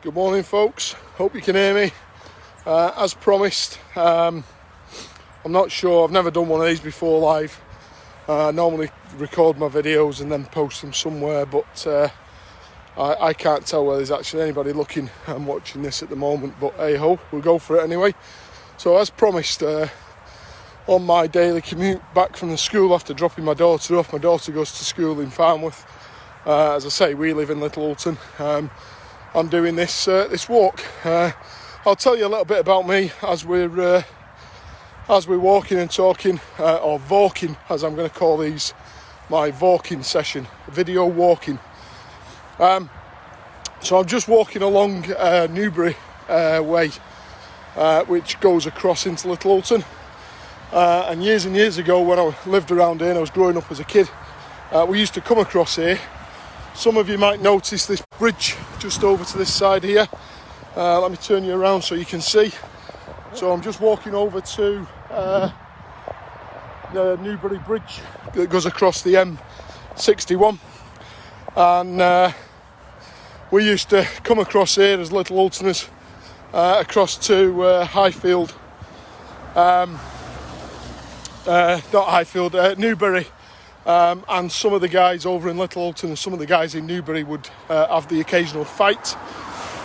Good morning, folks. Hope you can hear me. As promised, I'm not sure, I've never done one of these before live. I normally record my videos and then post them somewhere, but I can't tell whether there's actually anybody looking and watching this at the moment, but hey ho, we'll go for it anyway. So as promised, on my daily commute back from the school after dropping my daughter off, my daughter goes to school in Farnworth. As I say, we live in Little Alton. I'm doing this walk. I'll tell you a little bit about me as we're walking and talking, or walking, as I'm going to call these, my walking session, video walking. So I'm just walking along Newbury way, which goes across into Little Alton. And years ago, when I lived around here and I was growing up as a kid, we used to come across here. Some of you might notice this bridge just over to this side here. Let me turn you around so you can see. So I'm just walking over to the Newbury Bridge that goes across the M61. And we used to come across here as Little Altoners, across to Highfield. Not Highfield, Newbury. And some of the guys over in Little Alton and some of the guys in Newbury would have the occasional fight.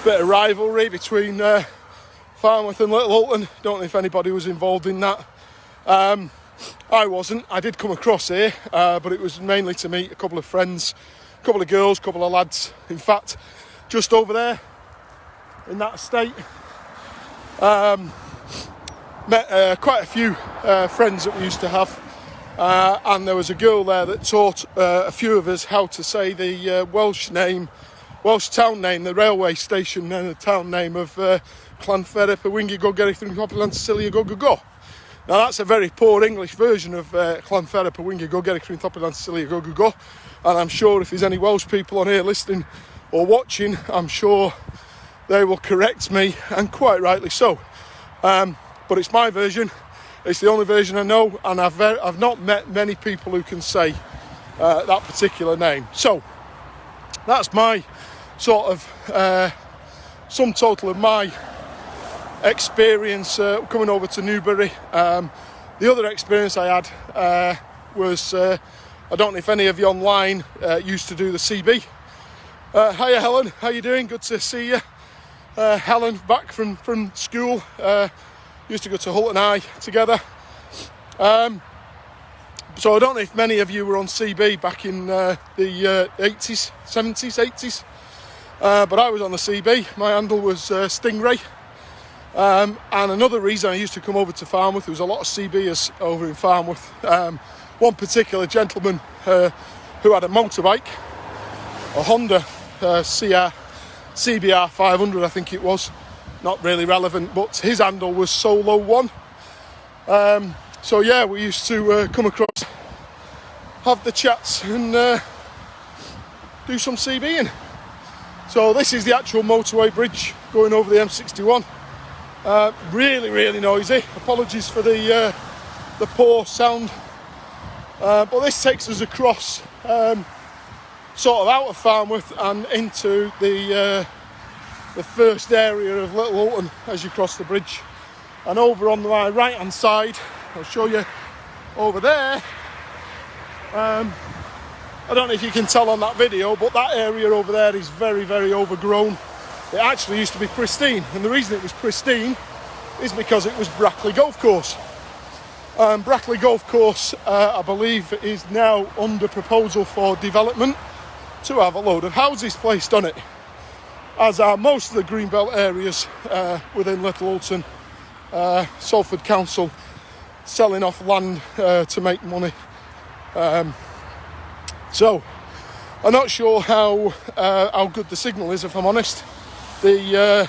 Bit of rivalry between Farnworth and Little Alton. Don't know if anybody was involved in that. I wasn't. I did come across here, but it was mainly to meet a couple of friends, a couple of girls, a couple of lads. In fact, just over there in that estate, met quite a few friends that we used to have. And there was a girl there that taught a few of us how to say the Welsh town name, the railway station and the town name of Llanferip y Wingig o Gerrig yn Copland Sili go go go. Now that's a very poor English version of Llanferip y Wingig o Gerrig yn Copland Sili go go go. And I'm sure if there's any Welsh people on here listening or watching, I'm sure they will correct me, and quite rightly so. But it's my version. It's the only version I know, and I've not met many people who can say that particular name. So that's my sort of sum total of my experience coming over to Newbury. The other experience I had was, I don't know if any of you online used to do the CB. Hiya Helen, how you doing? Good to see you. Helen back from school. Used to go to Hull and I together. So I don't know if many of you were on CB back in the 80s, 70s, 80s. But I was on the CB. My handle was Stingray. And another reason I used to come over to Farnworth, there was a lot of CBers over in Farnworth. One particular gentleman who had a motorbike, a Honda CBR 500, I think it was. Not really relevant, but his handle was Solo One. So yeah, we used to come across, have the chats and do some CBing. So this is the actual motorway bridge going over the M61. Really noisy. Apologies for the poor sound. But this takes us across sort of out of Farnworth and into the first area of Little Alton as you cross the bridge. And over on my right hand side, I'll show you over there. I don't know if you can tell on that video, but that area over there is very overgrown. It actually used to be pristine, and the reason it was pristine is because it was Brackley Golf Course. Brackley Golf Course, I believe, is now under proposal for development to have a load of houses placed on it, as are most of the Greenbelt areas within Little Alton. Salford Council selling off land to make money. So I'm not sure how good the signal is, if I'm honest. The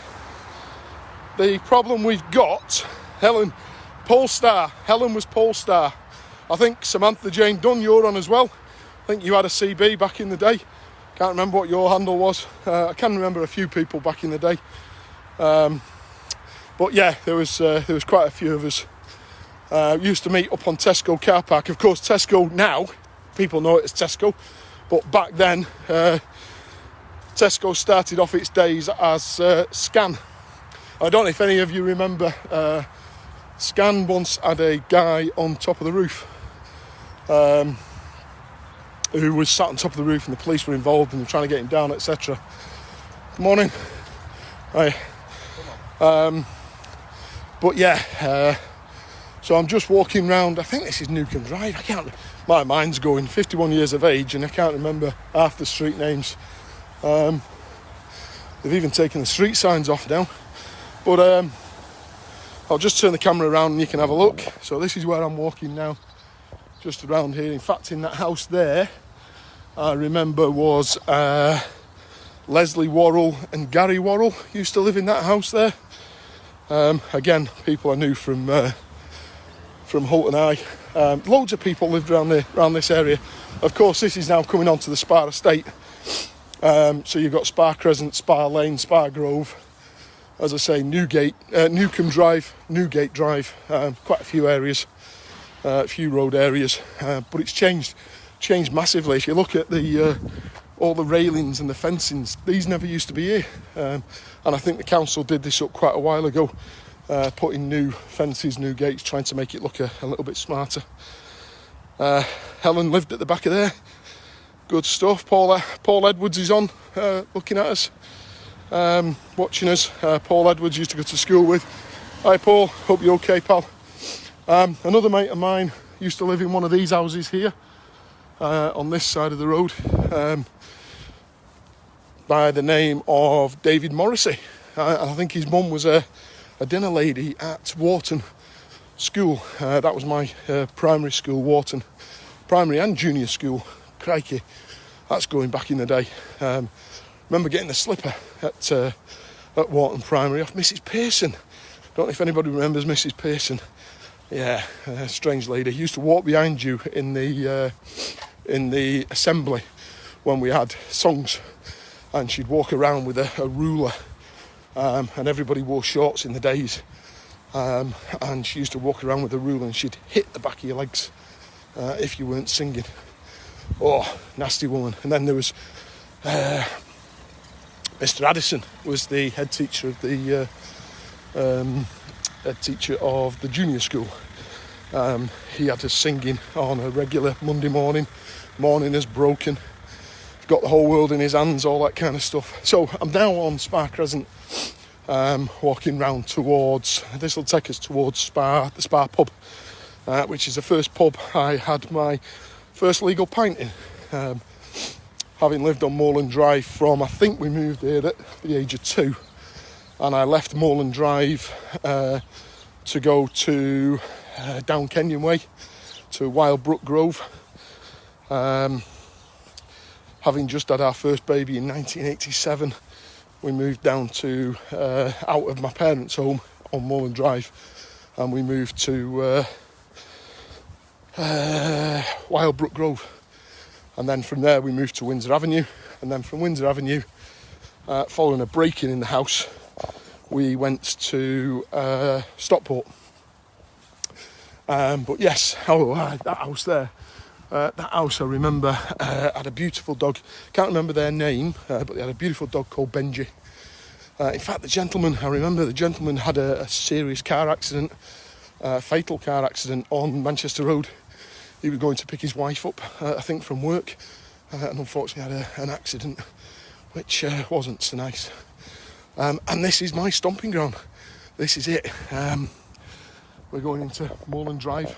problem we've got, Helen Polestar. Helen was Polestar. I think Samantha Jane Dunn, you're on as well. I think you had a CB back in the day. Can't remember what your handle was. I can remember a few people back in the day. But yeah, there was quite a few of us. Used to meet up on Tesco car park. Of course, Tesco now, people know it as Tesco. But back then, Tesco started off its days as Scan. I don't know if any of you remember, Scan once had a guy on top of the roof who was sat on top of the roof, and the police were involved and were trying to get him down, etc. Good morning. Hi. But yeah, so I'm just walking round. I think this is Newcombe Drive. My mind's going. 51 years of age, and I can't remember half the street names. They've even taken the street signs off now. But I'll just turn the camera around and you can have a look. So this is where I'm walking now, just around here. In fact, in that house there, I remember was Leslie Worrell and Gary Worrell used to live in that house there. Again, people I knew from Holt and I. Loads of people lived around this area. Of course, this is now coming onto the Spa estate. So you've got Spa Crescent, Spa Lane, Spa Grove. As I say, Newcombe Drive, Newgate Drive. Quite a few areas, a few road areas. But it's changed massively. If you look at all the railings and the fencings, these never used to be here. And I think the council did this up quite a while ago, putting new fences, new gates, trying to make it look a little bit smarter. Helen lived at the back of there. Good stuff. Paul Edwards is on, looking at us, watching us. Paul Edwards used to go to school with. Hi Paul, hope you're okay, pal. Another mate of mine used to live in one of these houses here, on this side of the road, by the name of David Morrissey. I think his mum was a dinner lady at Wharton School. That was my primary school, Wharton. Primary and junior school. Crikey, that's going back in the day. Remember getting the slipper at Wharton Primary off Mrs. Pearson. Don't know if anybody remembers Mrs. Pearson. Yeah, strange lady. Used to walk behind you in the assembly when we had songs, and she'd walk around with a ruler, and everybody wore shorts in the days, and she used to walk around with a ruler and she'd hit the back of your legs if you weren't singing. Oh, nasty woman. And then there was Mr. Addison was the head teacher of the junior school. He had us singing on a regular Monday morning. Morning is broken. He's got the whole world in his hands, all that kind of stuff. So I'm now on Spa Crescent, walking round towards. This will take us towards the Spa pub, which is the first pub I had my first legal pint in. Having lived on Moreland Drive from, I think we moved here at the age of 2, and I left Moreland Drive to go to down Kenyon Way to Wildbrook Grove. Having just had our first baby in 1987, we moved down to out of my parents' home on Moreland Drive, and we moved to Wildbrook Grove, and then from there we moved to Windsor Avenue, and then from Windsor Avenue, following a break-in in the house, we went to Stockport. But yes, that house there, that house I remember had a beautiful dog. Can't remember their name, but they had a beautiful dog called Benji. In fact, I remember the gentleman had a serious car accident, fatal car accident on Manchester Road. He was going to pick his wife up, I think from work, and unfortunately had an accident, which wasn't so nice. And this is my stomping ground. This is it. We're going into Moreland Drive.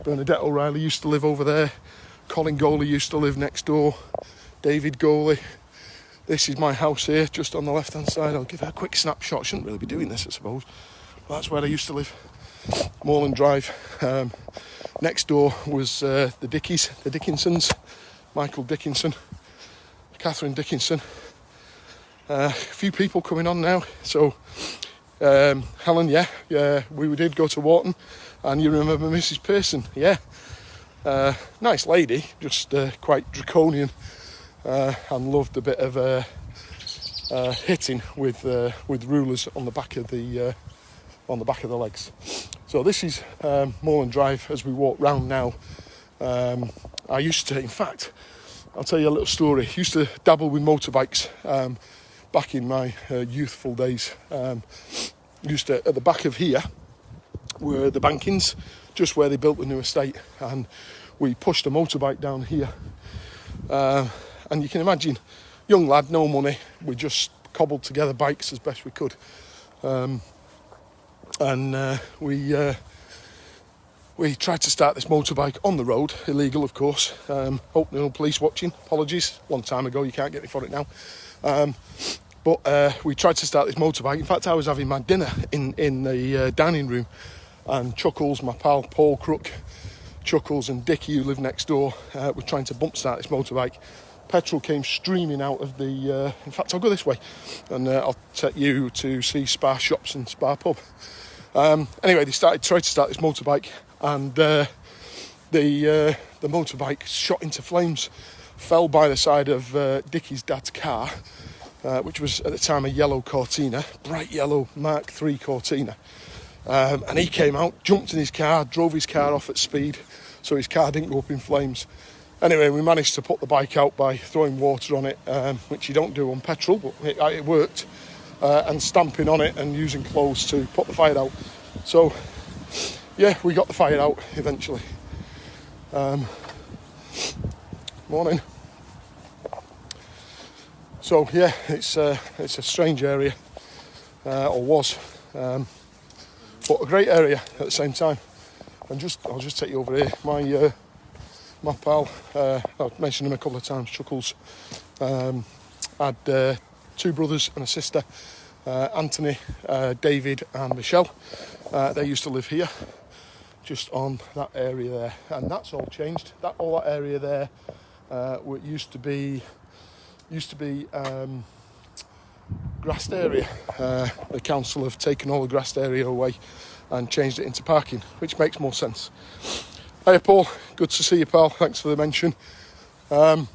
Bernadette O'Reilly used to live over there. Colin Goley used to live next door. David Goley. This is my house here, just on the left-hand side. I'll give it a quick snapshot. I shouldn't really be doing this, I suppose. But that's where I used to live. Moreland Drive. Next door was the Dickinsons. Michael Dickinson. Catherine Dickinson. A few people coming on now. So, Helen, yeah, we did go to Wharton. And you remember Mrs. Pearson, yeah. Nice lady, just quite draconian, and loved a bit of hitting with rulers on the back of the legs. So this is Moreland Drive as we walk round now. I used to, in fact, I'll tell you a little story. I used to dabble with motorbikes back in my youthful days. Used to, at the back of here were the bankings, just where they built the new estate, and we pushed a motorbike down here. And you can imagine, young lad, no money, we just cobbled together bikes as best we could. We tried to start this motorbike on the road, illegal of course. Hope no police watching, apologies, long time ago, you can't get me for it now. But we tried to start this motorbike. In fact, I was having my dinner in the dining room, and Chuckles, my pal Paul Crook, Chuckles and Dickie, who lived next door, were trying to bump start this motorbike. Petrol came streaming out of the... in fact, I'll go this way, and I'll take you to see Spa Shops and Spa Pub. Anyway, they tried to start this motorbike, and the motorbike shot into flames, fell by the side of Dickie's dad's car, which was at the time a yellow Cortina, bright yellow Mark III Cortina. And he came out, jumped in his car, drove his car off at speed, so his car didn't go up in flames. Anyway, we managed to put the bike out by throwing water on it, which you don't do on petrol, but it worked, and stamping on it and using clothes to put the fire out. So, yeah, we got the fire out eventually. Morning. So, yeah, it's a strange area, or was, but a great area at the same time. And I'll just take you over here. My pal, I've mentioned him a couple of times, Chuckles, had 2 brothers and a sister, Anthony, David and Michelle. They used to live here, just on that area there, and that's all changed. All that area there used to be grassed area. The council have taken all the grassed area away and changed it into parking, which makes more sense. Hey Paul, good to see you, pal. Thanks for the mention. I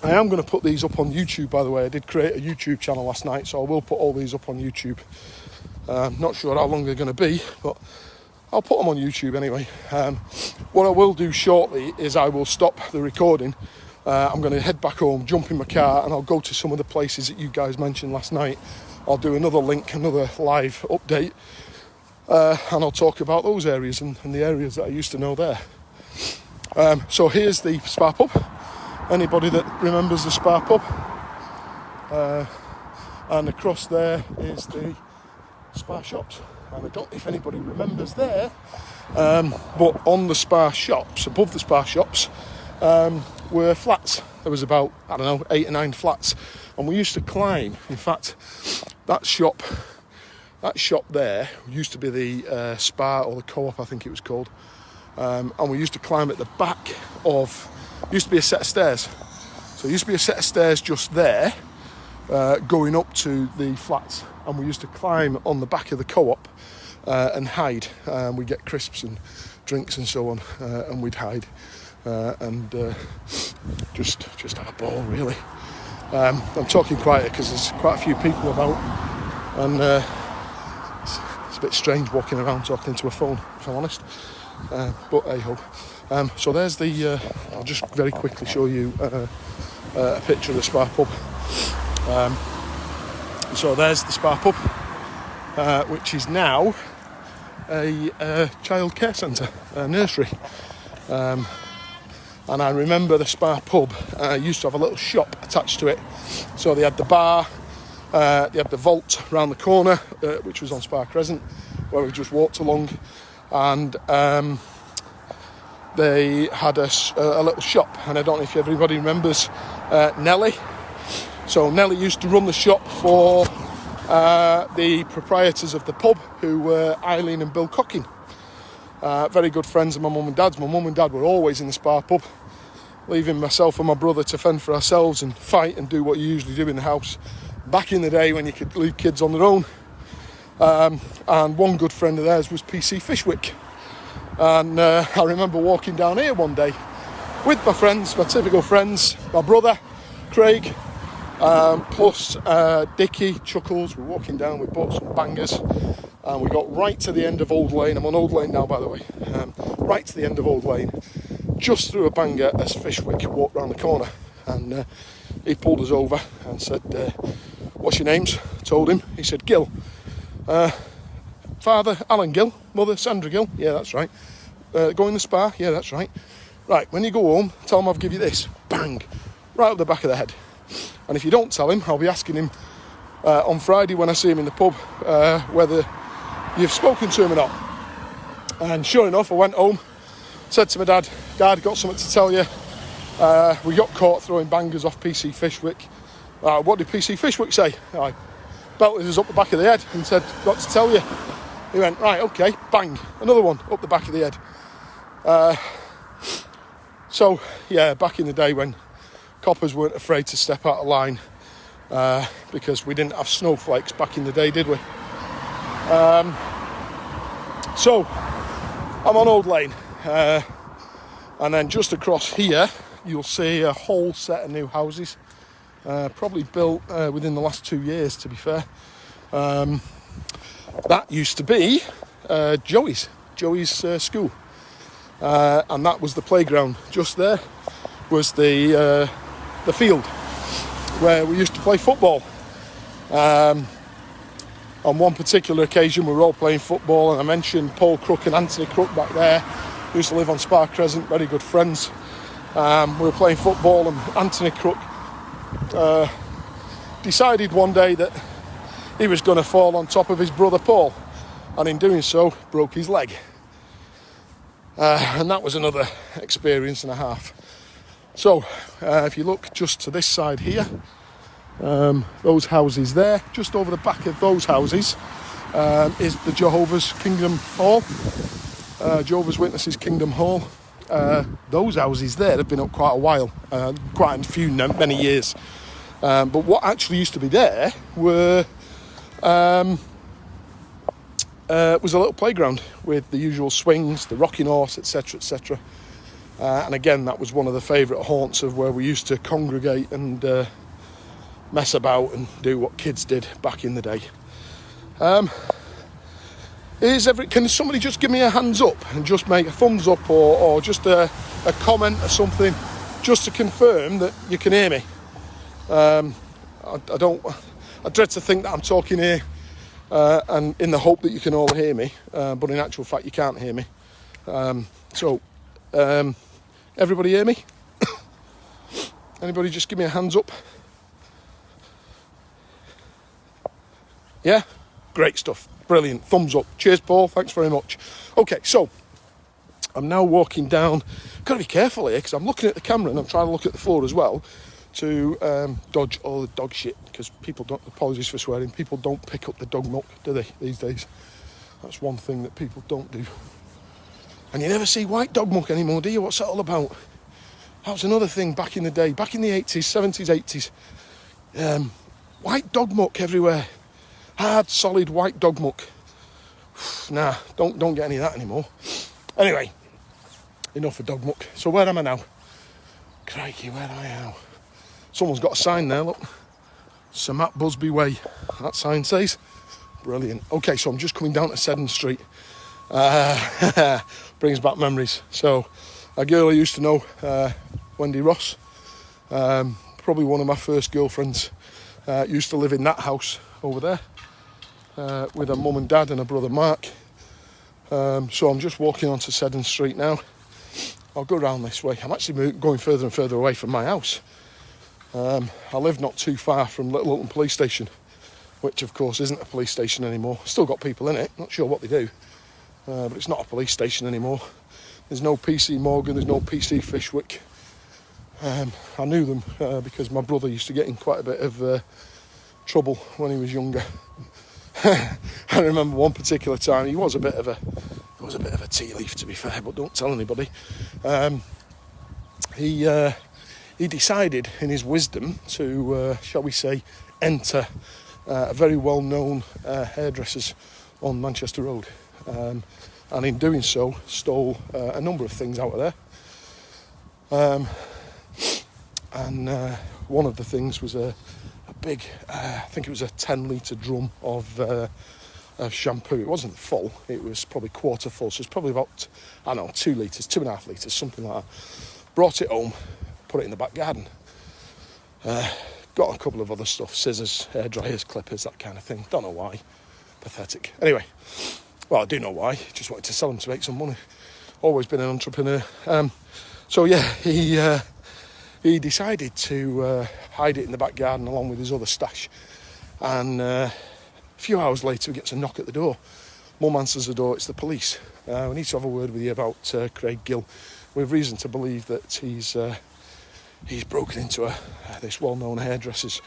am going to put these up on YouTube, by the way. I did create a YouTube channel last night, so I will put all these up on YouTube. Not sure how long they're going to be, but I'll put them on YouTube anyway. What I will do shortly is I will stop the recording. I'm going to head back home, jump in my car, and I'll go to some of the places that you guys mentioned last night. I'll do another link, another live update. And I'll talk about those areas and the areas that I used to know there. So here's the Spa Pub. Anybody that remembers the Spa Pub? And across there is the Spa Shops. And I don't know if anybody remembers there, but on the Spa Shops, above the Spa Shops, were flats. There was about, 8 or 9 flats. And we used to climb. In fact, that shop there used to be the Spa, or the Co-op, I think it was called. And we used to climb at the back of... used to be a set of stairs. So there used to be a set of stairs just there, going up to the flats. And we used to climb on the back of the Co-op and hide. We'd get crisps and drinks and so on, and we'd hide. And just have a ball, really. I'm talking quieter because there's quite a few people about. And... it's a bit strange walking around talking into a phone, if I'm honest. But hey-ho. So there's the... I'll just very quickly show you a picture of the Spa Pub. So there's the Spa Pub, which is now a child care centre, a nursery. And I remember the Spa Pub used to have a little shop attached to it. So they had the bar, they had the vault round the corner, which was on Spa Crescent, where we just walked along, and they had a little shop. And I don't know if everybody remembers Nelly. So Nelly used to run the shop for the proprietors of the pub, who were Eileen and Bill Cocking. Very good friends of my mum and dad's. My mum and dad were always in the Spa Pub, leaving myself and my brother to fend for ourselves and fight and do what you usually do in the house. Back in the day when you could leave kids on their own. And one good friend of theirs was PC Fishwick. And I remember walking down here one day with my friends, my typical friends, my brother, Craig, plus Dickie, Chuckles. We're walking down, we bought some bangers, and we got right to the end of Old Lane. I'm on Old Lane now, by the way. Right to the end of Old Lane. just threw a banger as Fishwick walked round the corner, and he pulled us over and said, what's your names? Told him. He said, Gill. Father, Alan Gill. Mother, Sandra Gill. Yeah, that's right. Going to the spa. Yeah, that's right. Right, when you go home, tell him I'll give you this. Bang. Right up the back of the head. And if you don't tell him, I'll be asking him on Friday when I see him in the pub whether you've spoken to him or not. And sure enough, I went home, said to my dad, Dad, got something to tell you. We got caught throwing bangers off PC Fishwick. What did PC Fishwick say? I belted us up the back of the head and said, got to tell you. He went, right, okay, bang, another one up the back of the head. So, yeah, back in the day when coppers weren't afraid to step out of line because we didn't have snowflakes back in the day, did we? So, I'm on Old Lane, and then just across here, you'll see a whole set of new houses, probably built within the last 2 years, to be fair. That used to be Joey's school, and that was the playground. Just there was the field where we used to play football. On one particular occasion, we were all playing football, and I mentioned Paul Crook and Anthony Crook back there, who used to live on Spa Crescent, very good friends. We were playing football, and Anthony Crook decided one day that he was going to fall on top of his brother Paul, and in doing so, broke his leg. And that was another experience and a half. So, if you look just to this side here, those houses there, just over the back of those houses is the Jehovah's Kingdom Hall, Jehovah's Witnesses Kingdom Hall. Those houses there have been up quite a while, quite a few, many years. But what actually used to be there was a little playground with the usual swings, the rocking horse, etc., etc. And again, that was one of the favourite haunts of where we used to congregate and mess about and do what kids did back in the day. Can somebody just give me a hands up and just make a thumbs up or just a comment or something just to confirm that you can hear me? I dread to think that I'm talking here and in the hope that you can all hear me, but in actual fact you can't hear me. Everybody hear me? Anybody just give me a hands up? Yeah? Great stuff. Brilliant. Thumbs up. Cheers, Paul. Thanks very much. Okay, so I'm now walking down. Got to be careful here because I'm looking at the camera and I'm trying to look at the floor as well to dodge all the dog shit, because people don't, apologies for swearing, people don't pick up the dog muck, do they, these days? That's one thing that people don't do. And you never see white dog muck anymore, do you? What's that all about? That was another thing back in the day, back in the 80s, 70s, 80s. White dog muck everywhere. Hard, solid white dog muck. Nah, don't get any of that anymore. Anyway, enough of dog muck. So where am I now? Crikey, where am I now? Someone's got a sign there, look. Sir Matt Busby Way, that sign says. Brilliant. Okay, so I'm just coming down to Seddon Street. Brings back memories. So, a girl I used to know, Wendy Ross, probably one of my first girlfriends, used to live in that house over there with her mum and dad and her brother Mark. So I'm just walking onto Seddon Street now. I'll go around this way. I'm actually going further and further away from my house. I live not too far from Little Hulton Police Station, which of course isn't a police station anymore. Still got people in it, not sure what they do, but it's not a police station anymore. There's no PC Morgan, there's no PC Fishwick. I knew them because my brother used to get in quite a bit of trouble when he was younger. I remember one particular time, he was a bit of a tea leaf, to be fair, but don't tell anybody. He decided in his wisdom to, shall we say, enter a very well-known hairdressers on Manchester Road. And in doing so, stole a number of things out of there. And one of the things was a big, I think it was a 10-litre drum of of shampoo. It wasn't full, it was probably quarter full, so it's probably about, I don't know, 2 litres, 2.5 litres, something like that. Brought it home, put it in the back garden. Got a couple of other stuff, scissors, hair dryers, clippers, that kind of thing. Don't know why. Pathetic. Anyway, well, I do know why. Just wanted to sell them to make some money. Always been an entrepreneur. So yeah, he decided to hide it in the back garden along with his other stash. And a few hours later, he gets a knock at the door. Mum answers the door. It's the police. We need to have a word with you about Craig Gill. We have reason to believe that he's broken into this well-known hairdresser's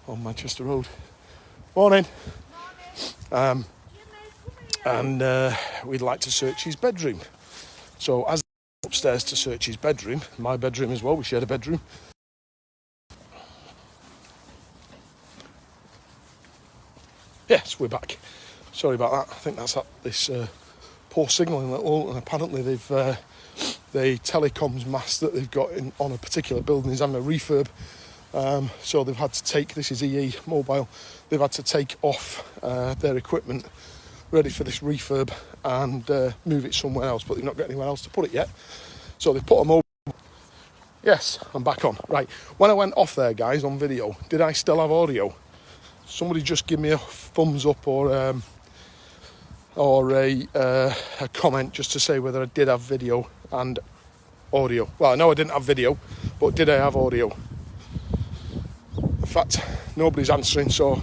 on Manchester Road. Morning. And we'd like to search his bedroom. So as upstairs to search his bedroom, my bedroom as well, we shared a bedroom. Yes, we're back. Sorry about that. I think that's this poor signalling at all, and apparently they've the telecoms mast that they've got on a particular building is having a refurb. So they've had to take, this is EE Mobile, they've had to take off their equipment ready for this refurb and move it somewhere else, but they've not got anywhere else to put it yet. So they've put them over. Yes, I'm back on. Right, when I went off there, guys, on video, did I still have audio? Somebody just give me a thumbs up or a comment just to say whether I did have video and audio. Well, I know I didn't have video, but did I have audio? In fact, nobody's answering, so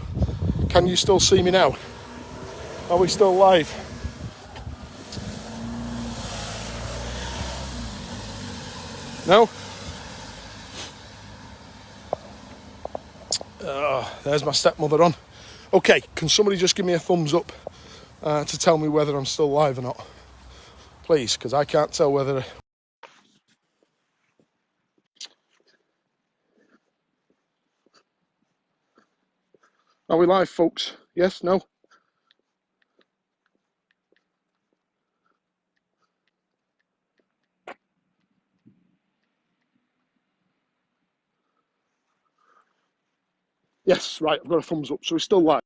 can you still see me now? Are we still live? No? There's my stepmother on. Okay, can somebody just give me a thumbs up to tell me whether I'm still live or not? Please, because I can't tell whether... Are we live, folks? Yes? No? Yes, right, I've got a thumbs up, so we're still live.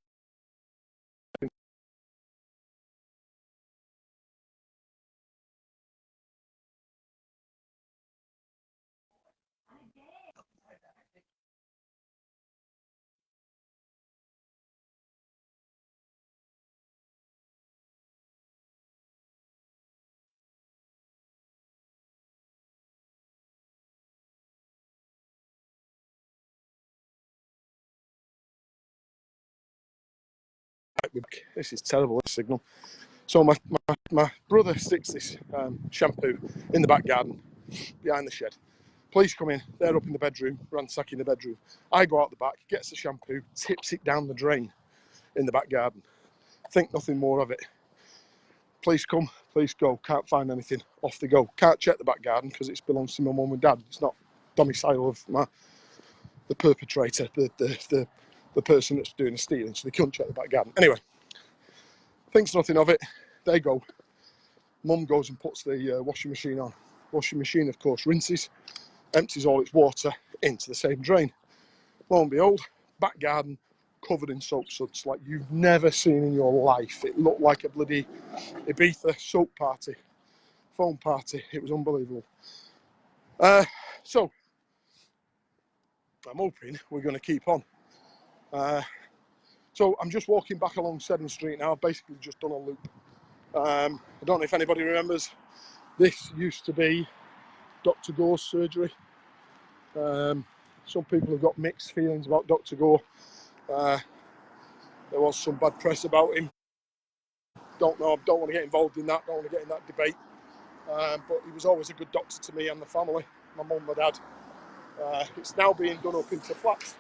This is terrible, this signal. So my brother sticks this shampoo in the back garden, behind the shed. Police come in, they're up in the bedroom, ransacking the bedroom. I go out the back, gets the shampoo, tips it down the drain in the back garden. Think nothing more of it. Police come, police go, can't find anything, off they go. Can't check the back garden because it belongs to my mum and dad. It's not domicile of the perpetrator, the person that's doing the stealing, so they couldn't check the back garden. Anyway, thinks nothing of it, they go. Mum goes and puts the washing machine on. Washing machine, of course, rinses, empties all its water into the same drain. Lo and behold, back garden covered in soap suds like you've never seen in your life. It looked like a bloody Ibiza soap party, foam party. It was unbelievable. So I'm hoping we're going to keep on. So I'm just walking back along 7th Street now. I've basically just done a loop. I don't know if anybody remembers, this used to be Dr. Gore's surgery. Some people have got mixed feelings about Dr. Gore. There was some bad press about him. Don't know, don't want to get involved in that, don't want to get in that debate. But he was always a good doctor to me and the family, my mum, my dad. It's now being done up into flats.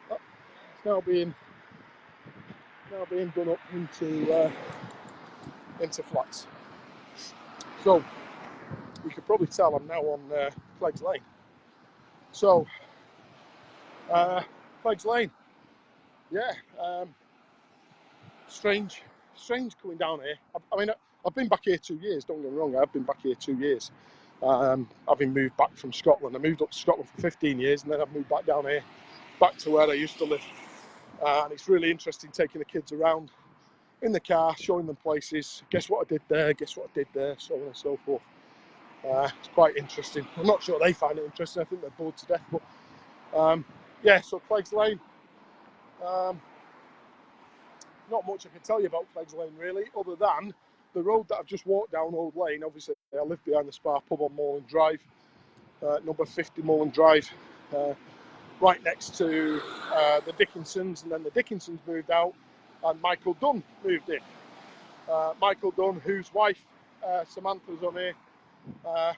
It's now being done up into flats. So you could probably tell I'm now on Clegg's Lane. So Clegg's Lane, yeah. Strange coming down here. I mean, I've been back here 2 years, don't get me wrong, I've been back here 2 years. Having moved back from Scotland. I moved up to Scotland for 15 years and then I've moved back down here, back to where I used to live. And it's really interesting taking the kids around in the car, showing them places. Guess what I did there? Guess what I did there? So on and so forth. It's quite interesting. I'm not sure they find it interesting. I think they're bored to death. But yeah, so Clegg's Lane. Not much I can tell you about Clegg's Lane really, other than the road that I've just walked down, Old Lane. Obviously, I live behind the Spa pub on Moreland Drive, number 50 Moreland Drive, right next to the Dickinsons, and then the Dickinsons moved out, and Michael Dunn moved in. Michael Dunn, whose wife Samantha's on here,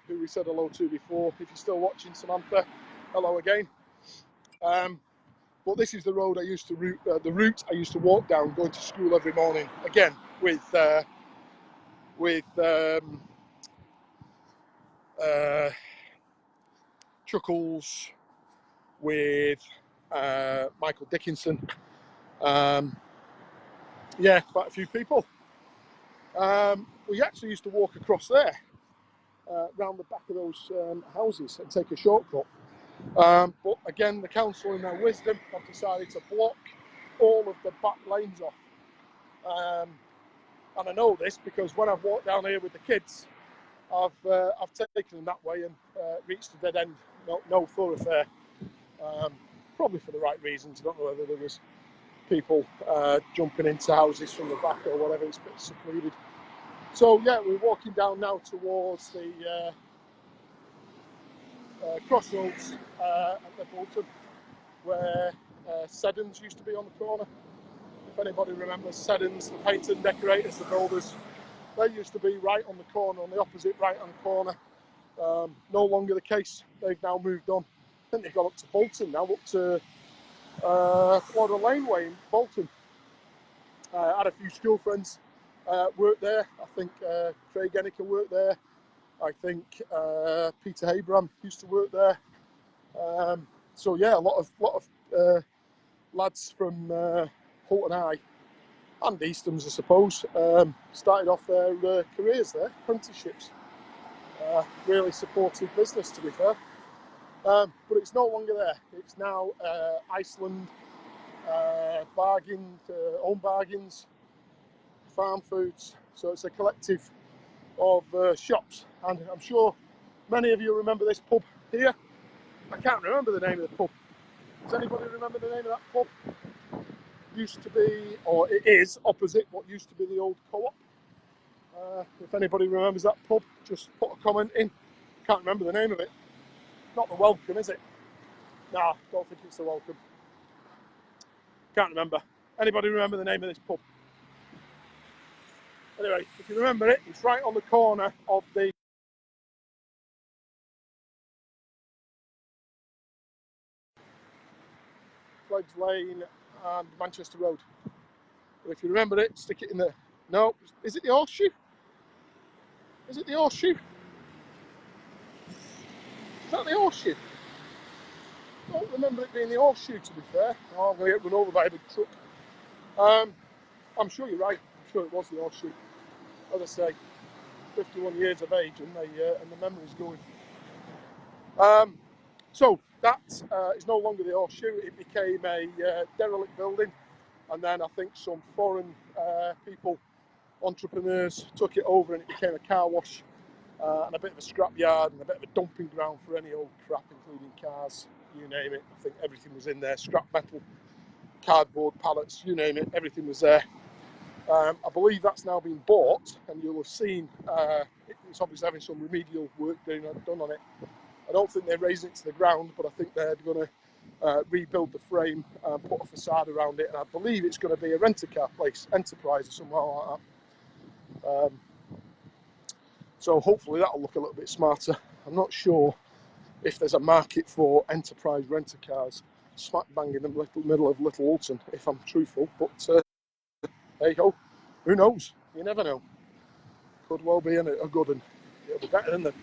who we said hello to before. If you're still watching, Samantha, hello again. But this is the road I used to the route I used to walk down, going to school every morning. Again with Chuckles, with Michael Dickinson. Yeah, quite a few people. We actually used to walk across there, round the back of those houses, and take a shortcut. But again, the council in their wisdom have decided to block all of the back lanes off. And I know this because when I've walked down here with the kids, I've taken them that way and reached a dead end, no thoroughfare. Probably for the right reasons. I don't know whether there was people jumping into houses from the back or whatever. It's a bit secluded. So yeah, we're walking down now towards the crossroads at the Bolton, where Seddon's used to be on the corner. If anybody remembers Seddon's, the painters and decorators, the builders, they used to be right on the corner, on the opposite right-hand corner. No longer the case. They've now moved on. I think they've gone up to Bolton now, up to Florida Laneway in Bolton. I had a few school friends work there. I think Craig Ennicker worked there. I think Peter Abraham used to work there. So yeah, a lot of lads from Hulton High and Eastham's, I suppose, started off their careers there, apprenticeships. Really supportive business, to be fair. But it's no longer there. It's now Iceland, Home Bargains, Farm Foods. So it's a collective of shops, and I'm sure many of you remember this pub here. I can't remember the name of the pub. Does anybody remember the name of that pub? Used to be, or it is, opposite what used to be the old Co-op. If anybody remembers that pub, just put a comment in. Can't remember the name of it. Not the Welcome, is it? Nah, don't think it's the Welcome. Can't remember. Anybody remember the name of this pub? Anyway, if you remember it, it's right on the corner of the Clegg's Lane and Manchester Road. But if you remember it, stick it in there. No, is it the Horseshoe? Is it the Horseshoe? Is that the Horseshoe? I don't remember it being the Horseshoe, to be fair. Oh, I'm going to get run over by a big truck. I'm sure you're right. I'm sure it was the Horseshoe. As I say, 51 years of age, and the memory's going. So that is no longer the Horseshoe. It became a derelict building, and then I think some foreign people, entrepreneurs, took it over, and it became a car wash and a bit of a scrap yard and a bit of a dumping ground for any old crap, including cars, you name it. I think everything was in there: scrap metal, cardboard pallets, you name it, everything was there. I believe that's now been bought, and you'll have seen it's obviously having some remedial work done on it. I don't think they're raising it to the ground, but I think they're going to rebuild the frame and put a facade around it, and I believe it's going to be a rent-a-car place, Enterprise or somewhere like that. So hopefully that'll look a little bit smarter. I'm not sure if there's a market for Enterprise rent-a-cars smack bang in the middle of Little Hulton, if I'm truthful, but hey ho, who knows? You never know. Could well be a good one. It'll be better than the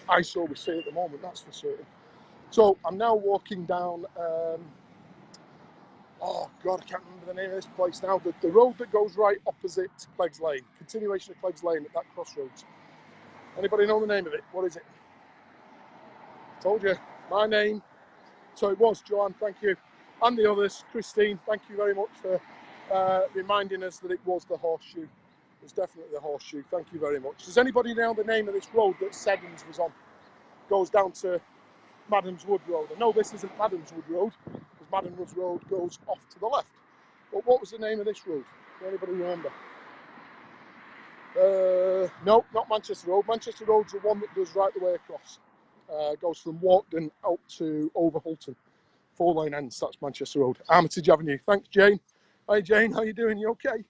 eyesore we see at the moment, that's for certain. So I'm now walking down, oh God, I can't remember the name of this place now, the road that goes right opposite Clegg's Lane, continuation of Clegg's Lane at that crossroads. Anybody know the name of it? What is it? I told you, my name. So it was Joanne, thank you. And the others, Christine, thank you very much for reminding us that it was the Horseshoe. It was definitely the Horseshoe. Thank you very much. Does anybody know the name of this road that Seddons was on? Goes down to Madam's Wood Road. I know this isn't Madam's Wood Road, because Madam's Wood Road goes off to the left. But what was the name of this road? Does anybody remember? No, not Manchester Road. Manchester Road's the one that goes right the way across. Goes from Wharton out to Overhulton. 4-lane ends, that's Manchester Road. Armitage Avenue. Thanks, Jane. Hi, Jane. How you doing? You okay?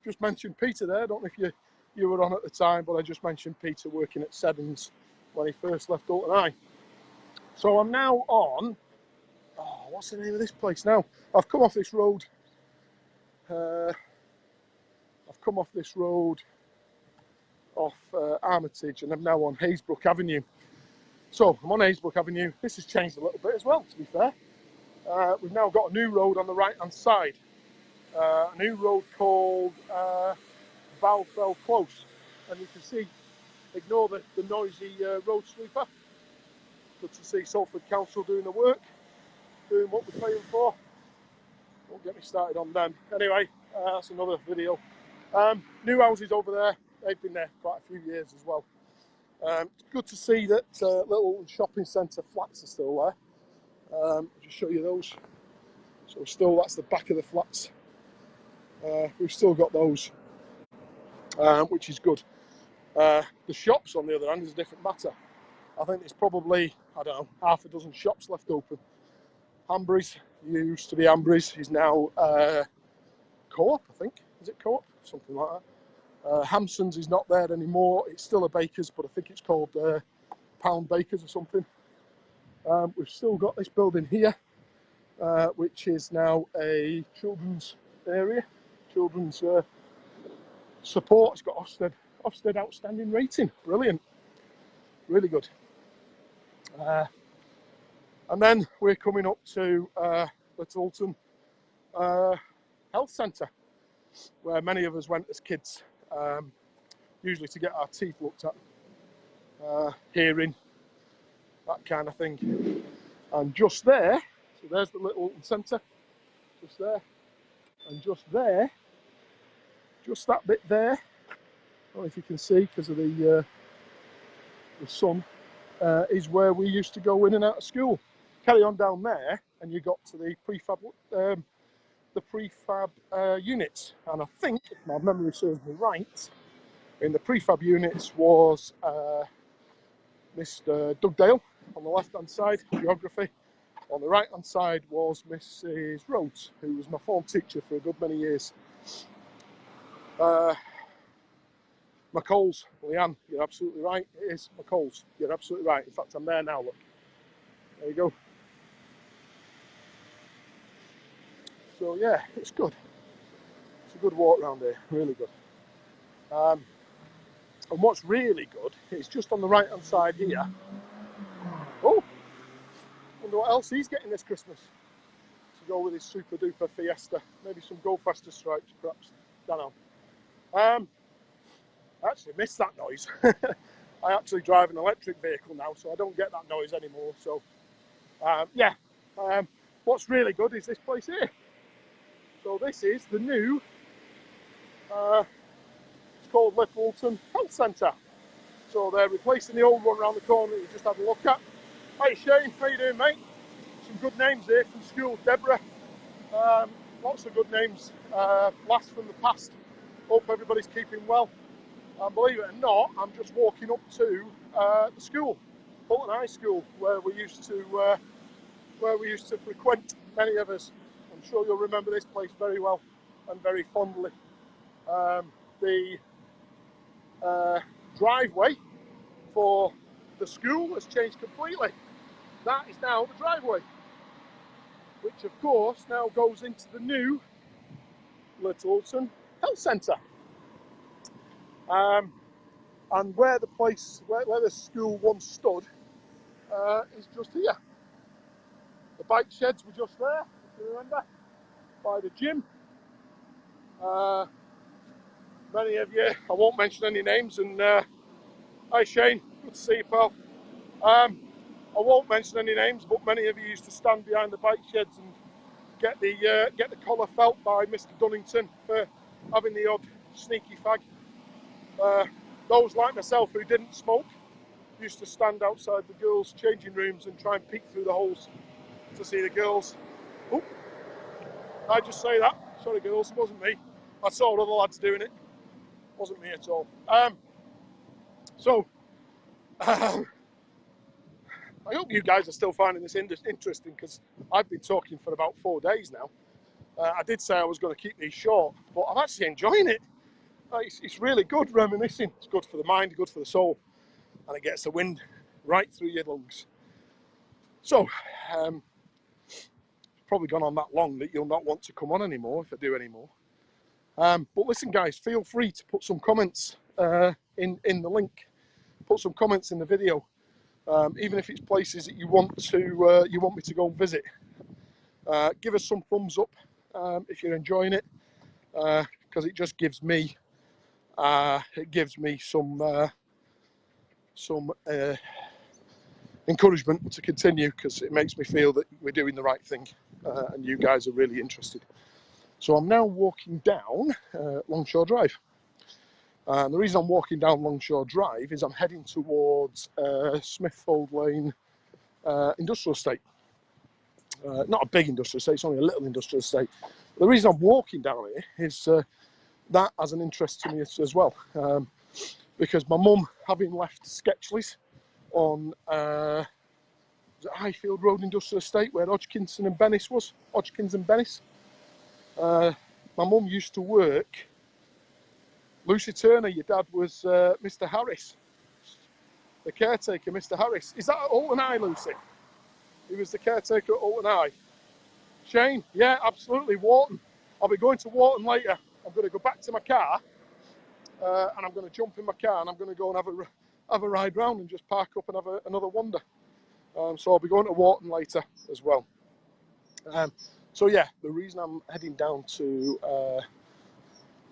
Just mentioned Peter there. I don't know if you were on at the time, but I just mentioned Peter working at Seddons when he first left Alton Eye. So I'm now on, what's the name of this place now? I've come off this road. Off Armitage, and I'm now on Haysbrook Avenue. So I'm on Haysbrook Avenue. This has changed a little bit as well, to be fair. We've now got a new road on the right-hand side. A new road called Valfell Close. And you can see, ignore the noisy road sweeper. Good to see Salford Council doing the work, doing what we're paying for. Won't get me started on them. Anyway, that's another video. New houses over there. They've been there quite a few years as well. It's good to see that little shopping centre flats are still there. I'll just show you those. So still, that's the back of the flats. We've still got those, which is good. The shops, on the other hand, is a different matter. I think there's probably, I don't know, half a dozen shops left open. Hanbury's, used to be Hanbury's, is now Co-op, I think. Is it Co-op? Something like that. Hampson's is not there anymore. It's still a baker's, but I think it's called Pound Bakers or something. We've still got this building here, which is now a children's area, children's support. It's got Ofsted outstanding rating. Brilliant. Really good. And then we're coming up to Littleton Health Centre, where many of us went as kids, usually to get our teeth looked at, hearing, that kind of thing. And just there, so there's the Littleton Centre, just there, and just there, just that bit there, I don't know if you can see because of the sun, is where we used to go in and out of school. Carry on down there, and you got to the prefab units. And I think, if my memory serves me right, in the prefab units was Mr. Dugdale on the left-hand side, geography. On the right-hand side was Mrs. Rhodes, who was my form teacher for a good many years. McColl's, Leanne, you're absolutely right. It is McColl's. You're absolutely right. In fact, I'm there now, look. There you go. So, yeah, it's good. It's a good walk around here, really good. And what's really good is just on the right-hand side here. Oh, wonder what else he's getting this Christmas to go with his super duper Fiesta. Maybe some Go Faster stripes, perhaps. Don't know. I actually miss that noise. I actually drive an electric vehicle now, so I don't get that noise anymore. So, yeah. What's really good is this place here. So this is the new, it's called Littleton Health Centre. So they're replacing the old one around the corner that you just had a look at. Hi Shane, how you doing, mate? Some good names here from school. Deborah, lots of good names. Blast from the past. Hope everybody's keeping well. And believe it or not, I'm just walking up to the school, Alton High School, where we used to frequent, many of us. I'm sure you'll remember this place very well and very fondly. The driveway for the school has changed completely. That is now the driveway, which of course now goes into the new Littleton Health Centre. And where the school once stood is just here. The bike sheds were just there, if you remember, by the gym. Many of you, I won't mention any names, and hi Shane, good to see you, pal. I won't mention any names, but many of you used to stand behind the bike sheds and get the collar felt by Mr. Dunnington for having the odd sneaky fag. Those like myself who didn't smoke used to stand outside the girls' changing rooms and try and peek through the holes to see the girls. Oop, I just say that. Sorry, girls, it wasn't me. I saw other lads doing it. It wasn't me at all. I hope you guys are still finding this interesting, because I've been talking for about 4 days now. I did say I was going to keep these short, but I'm actually enjoying it. It's really good reminiscing. It's good for the mind, good for the soul, and it gets the wind right through your lungs. So, probably gone on that long that you'll not want to come on anymore if I do anymore. But listen, guys, feel free to put some comments in the link. Put some comments in the video, even if it's places that you want me to go and visit. Give us some thumbs up if you're enjoying it, because it just gives me some encouragement to continue, because it makes me feel that we're doing the right thing, and you guys are really interested. So I'm now walking down Longshore Drive. And the reason I'm walking down Longshore Drive is I'm heading towards Smithfold Lane Industrial Estate. Not a big industrial estate, it's only a little industrial estate. The reason I'm walking down here is that has an interest to me as well. Because my mum, having left Sketchley's on Highfield Road Industrial Estate, where Hodgkins and Bennis was, Hodgkins and Bennis, my mum used to work. Lucy Turner, your dad was Mr. Harris, the caretaker, Mr. Harris. Is that at Alton Eye, Lucy? He was the caretaker at Alton Eye. Shane, yeah, absolutely, Wharton. I'll be going to Wharton later. I'm going to go back to my car, and I'm going to jump in my car, and I'm going to go and have a ride round and just park up and have another wander. So I'll be going to Wharton later as well. So yeah, the reason I'm heading down to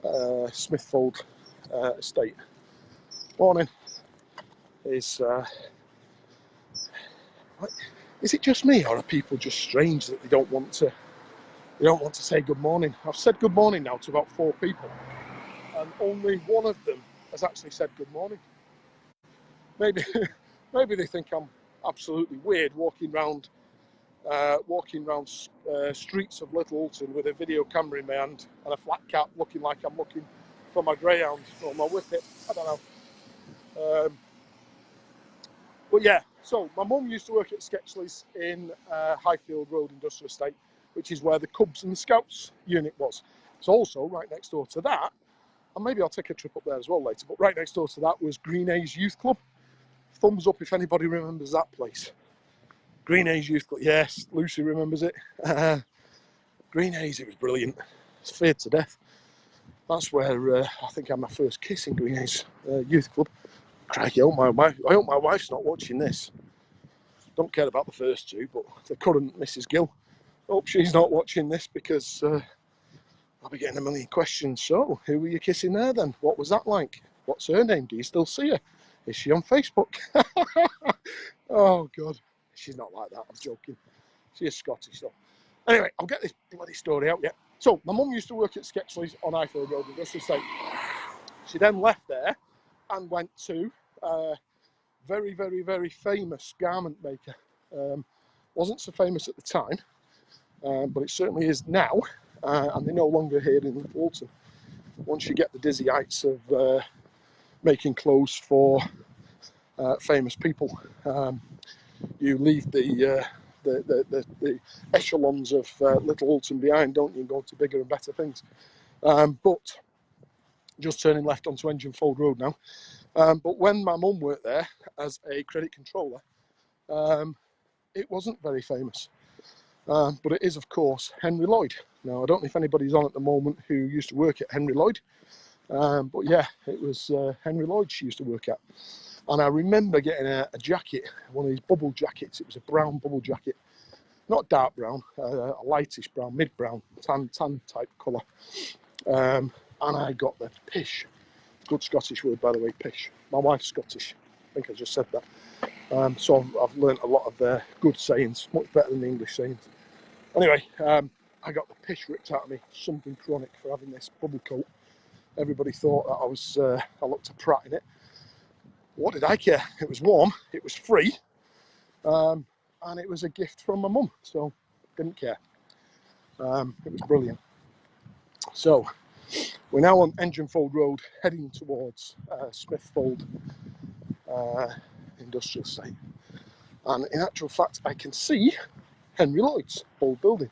Smithfold Estate morning is is it just me, or are people just strange that they don't want to say good morning? I've said good morning now to about 4 people, and only one of them has actually said good morning. Maybe they think I'm absolutely weird walking round streets of Little Alton with a video camera in my hand and a flat cap, looking like I'm looking for my greyhound or my whippet. I don't know. But yeah, so my mum used to work at Sketchley's in Highfield Road Industrial Estate, which is where the Cubs and the Scouts unit was. It's also right next door to that, and maybe I'll take a trip up there as well later, but right next door to that was Green Hayes Youth Club. Thumbs up if anybody remembers that place. Green Hayes Youth Club, yes, Lucy remembers it. Green Hayes, it was brilliant. It's feared to death. That's where I think I had my first kiss in Green Hayes Youth Club. Crikey, I hope my wife's not watching this. Don't care about the first 2, but the current Mrs. Gill, I hope she's not watching this, because I'll be getting a million questions. So, who were you kissing there then? What was that like? What's her name? Do you still see her? Is she on Facebook? Oh, God. She's not like that, I'm joking. She is Scottish, though. Anyway, I'll get this bloody story out yet. So, my mum used to work at Sketchley's on Highfield Road Industrial Estate. She then left there and went to a very, very, very famous garment maker. Wasn't so famous at the time, but it certainly is now, and they're no longer here in Little Alton. Once you get the dizzy heights of making clothes for famous people, you leave the echelons of Little Alton behind, don't you, and go to bigger and better things. But just turning left onto Enginefold Road now. But when my mum worked there as a credit controller, it wasn't very famous. But it is, of course, Henry Lloyd. Now, I don't know if anybody's on at the moment who used to work at Henry Lloyd. But yeah, it was Henry Lloyd she used to work at. And I remember getting a jacket, one of these bubble jackets. It was a brown bubble jacket. Not dark brown, a lightish brown, mid-brown, tan type colour. And I got the pish. Good Scottish word, by the way, pish. My wife's Scottish. I think I just said that. So I've learnt a lot of good sayings, much better than the English sayings. Anyway, I got the piss ripped out of me, something chronic, for having this bubble coat. Everybody thought that I looked a prat in it. What did I care? It was warm, it was free, and it was a gift from my mum, so didn't care. It was brilliant. So we're now on Enginefold Road, heading towards Smithfold Industrial Estate. And in actual fact, I can see Henry Lloyd's old building.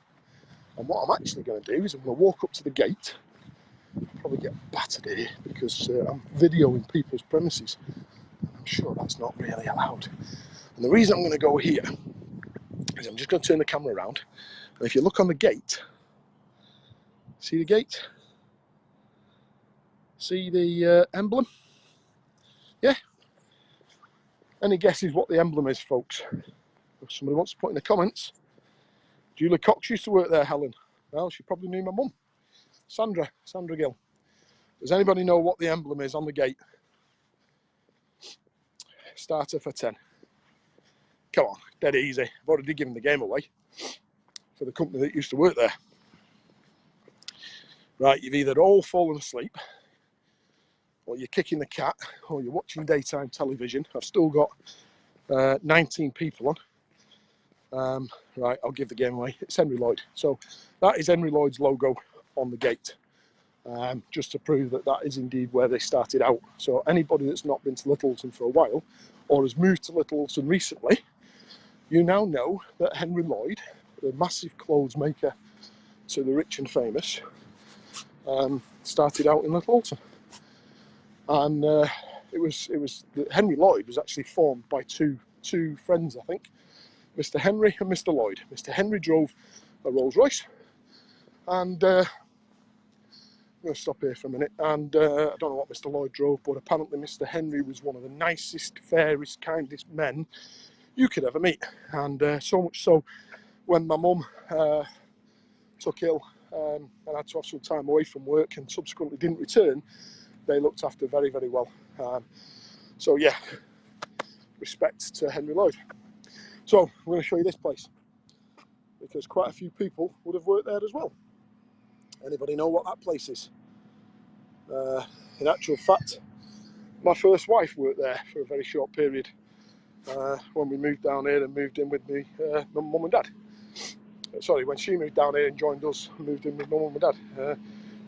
And what I'm actually going to do is I'm going to walk up to the gate. Probably get battered here because I'm videoing people's premises. I'm sure that's not really allowed. And the reason I'm going to go here is I'm just going to turn the camera around. And if you look on the gate, see the gate? See the emblem? Yeah? Any guesses what the emblem is, folks? If somebody wants to put in the comments. Julie Cox used to work there, Helen. Well, she probably knew my mum. Sandra Gill. Does anybody know what the emblem is on the gate? Starter for 10. Come on, dead easy. I've already given the game away for the company that used to work there. Right, you've either all fallen asleep, or you're kicking the cat, or you're watching daytime television. I've still got 19 people on. Right, I'll give the game away. It's Henry Lloyd. So that is Henry Lloyd's logo on the gate, just to prove that that is indeed where they started out. So anybody that's not been to Littleton for a while, or has moved to Littleton recently, you now know that Henry Lloyd, the massive clothes maker to the rich and famous, started out in Littleton. And Henry Lloyd was actually formed by two friends, I think, Mr. Henry and Mr. Lloyd. Mr. Henry drove a Rolls Royce, and I'm going to stop here for a minute. And I don't know what Mr. Lloyd drove, but apparently Mr. Henry was one of the nicest, fairest, kindest men you could ever meet. And so much so, when my mum took ill and had to have some time away from work and subsequently didn't return, they looked after very, very well. So yeah, respect to Henry Lloyd. So I'm going to show you this place, because quite a few people would have worked there as well. Anybody know what that place is? In actual fact, my first wife worked there for a very short period when we moved down here and moved in with me, my mum and dad. Sorry, when she moved down here and joined us, moved in with my mum and dad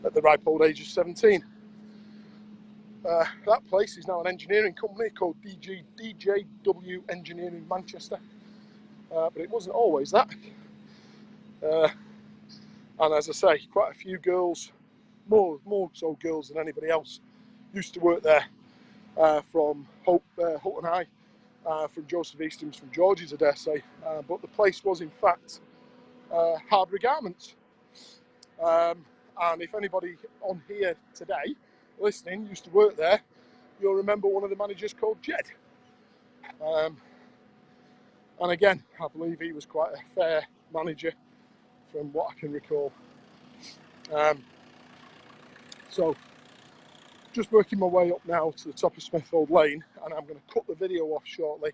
at the ripe old age of 17. That place is now an engineering company called DJW Engineering Manchester, but it wasn't always that. And as I say, quite a few girls, more so girls than anybody else, used to work there, from Houghton High, from Joseph Easton's, from George's, I dare say. But the place was in fact Hardware Garments. And if anybody on here today listening used to work there, you'll remember one of the managers called Jed. And again, I believe he was quite a fair manager from what I can recall. So just working my way up now to the top of Smithfold Lane, and I'm going to cut the video off shortly.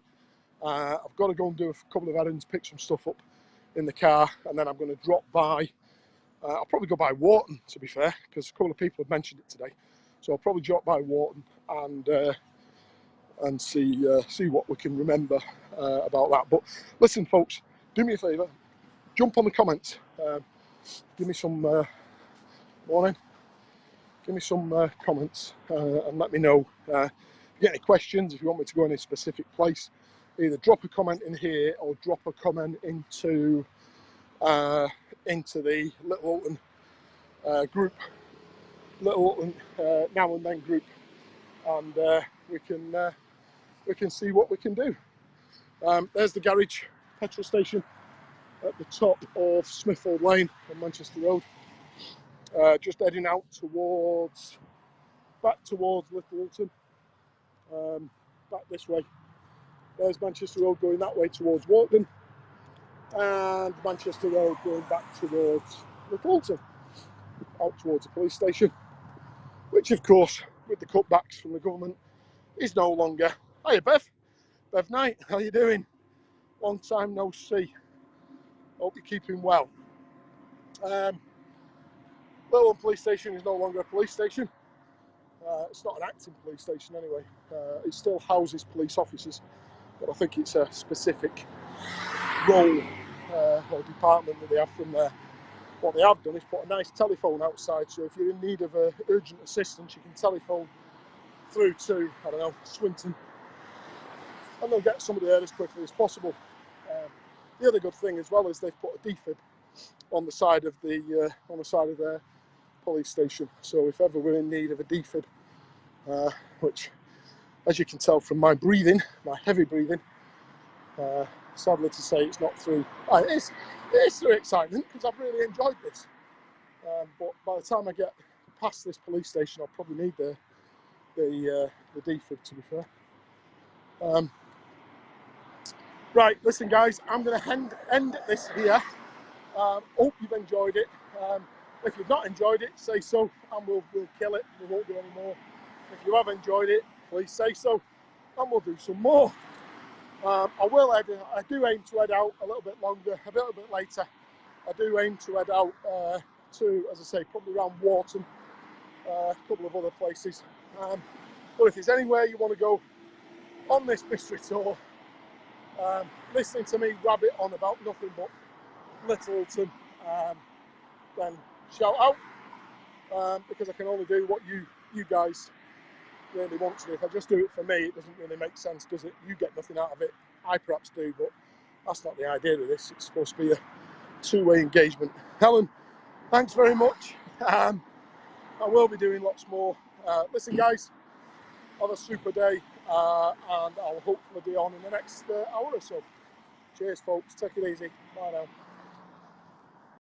I've got to go and do a couple of errands, pick some stuff up in the car, and then I'm going to drop by. I'll probably go by Wharton, to be fair, because a couple of people have mentioned it today. So I'll probably drop by Wharton and see what we can remember about that. But listen, folks, do me a favour, jump on the comments, give me some morning. Give me some comments and let me know if you get any questions, if you want me to go in a specific place. Either drop a comment in here or drop a comment into the Little Houghton group, Little Houghton Now and Then group, and we can see what we can do. There's the garage petrol station at the top of Smithfold Lane on Manchester Road. Just heading out back towards Little Houghton, back this way. There's Manchester Road going that way towards Wharton, and Manchester Road going back towards Little Houghton, out towards the police station, which of course, with the cutbacks from the government, is no longer. Hiya Bev Knight, how you doing? Long time no see. Hope you're keeping well. Little Police Station is no longer a police station. It's not an acting police station anyway. It still houses police officers, but I think it's a specific role or department that they have from there. What they have done is put a nice telephone outside, so if you're in need of urgent assistance, you can telephone through to, I don't know, Swinton, and they'll get somebody there as quickly as possible. The other good thing as well is they've put a defib on the side of their police station. So if ever we're in need of a defib, which, as you can tell from my breathing, my heavy breathing, sadly to say it's not through. It is through excitement because I've really enjoyed this. But by the time I get past this police station, I'll probably need the defib, to be fair. Right, listen guys, I'm going to end this here. Hope you've enjoyed it. If you've not enjoyed it, say so, and we'll kill it. We won't do any more. If you have enjoyed it, please say so, and we'll do some more. I do aim to head out a little bit longer, a little bit later. I do aim to head out to, as I say, probably around Wharton, a couple of other places. But if there's anywhere you want to go on this mystery tour, listening to me rabbit on about nothing but Littleton, then shout out, because I can only do what you guys really want to do. If I just do it for me, it doesn't really make sense, does it? You get nothing out of it. I perhaps do, but that's not the idea of this. It's supposed to be a two-way engagement. Helen, thanks very much. I will be doing lots more. Listen guys, have a super day, and I'll hopefully be on in the next hour or so. Cheers folks, take it easy, bye now.